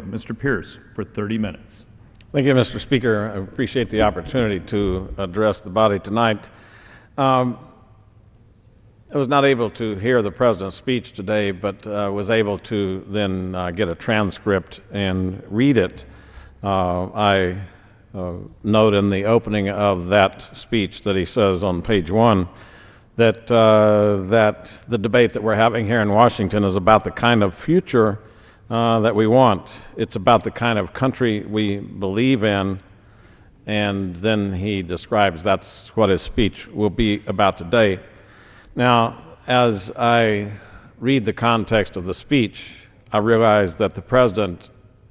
Mr. Pearce for 30 minutes. Thank you, Mr. Speaker. I appreciate the opportunity to address the body tonight. I was not able to hear the President's speech today, but was able to then get a transcript and read it. I note in the opening of that speech that he says on page 1 that the debate that we're having here in Washington is about the kind of future that we want. It's about the kind of country we believe in, and then he describes that's what his speech will be about today. Now, as I read the context of the speech, I realize that the President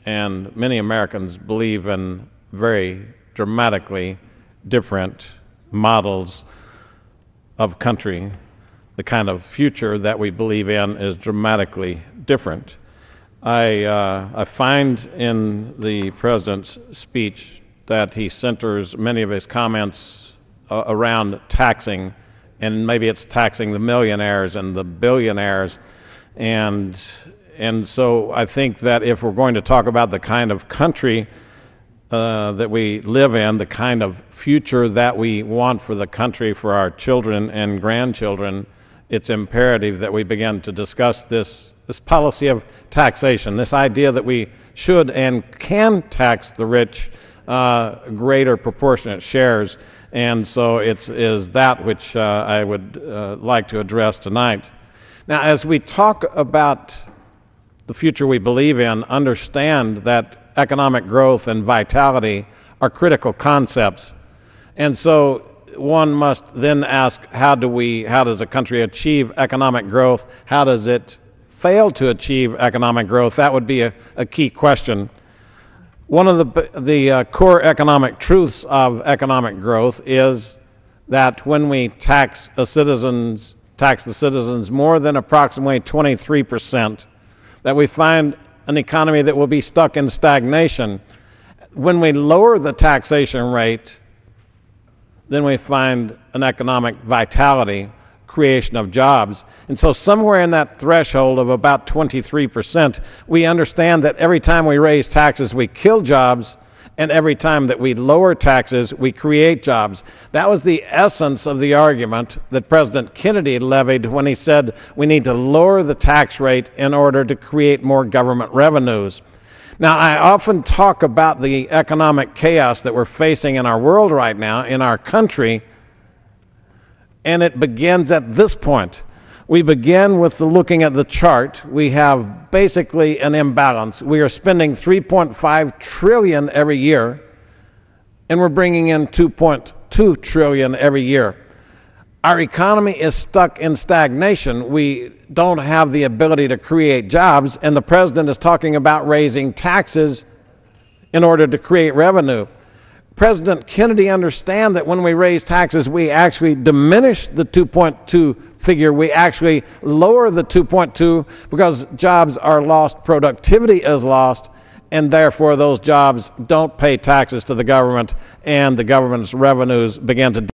and many Americans believe in very dramatically different models of country. The kind of future that we believe in is dramatically different. I find in the President's speech that he centers many of his comments around taxing, and maybe it's taxing the millionaires and the billionaires, and so I think that if we're going to talk about the kind of country that we live in, the kind of future that we want for the country, for our children and grandchildren, it's imperative that we begin to discuss this policy of taxation, this idea that we should and can tax the rich greater proportionate shares. And so it is that which I would like to address tonight. Now, as we talk about the future we believe in, understand that economic growth and vitality are critical concepts. And so one must then ask, how does a country achieve economic growth? How does it fail to achieve economic growth? That would be a key question. One of the core economic truths of economic growth is that when we tax the citizens more than approximately 23%, that we find an economy that will be stuck in stagnation. When we lower the taxation rate, then we find an economic vitality, creation of jobs. And so somewhere in that threshold of about 23%, we understand that every time we raise taxes, we kill jobs, and every time that we lower taxes, we create jobs. That was the essence of the argument that President Kennedy levied when he said we need to lower the tax rate in order to create more government revenues. Now, I often talk about the economic chaos that we're facing in our world right now, in our country, and it begins at this point. We begin with looking at the chart. We have basically an imbalance. We are spending $3.5 trillion every year, and we're bringing in $2.2 trillion every year. Our economy is stuck in stagnation. We don't have the ability to create jobs, and the President is talking about raising taxes in order to create revenue. President Kennedy understand that when we raise taxes, we actually diminish the 2.2 figure. We actually lower the 2.2 because jobs are lost, productivity is lost, and therefore those jobs don't pay taxes to the government, and the government's revenues begin to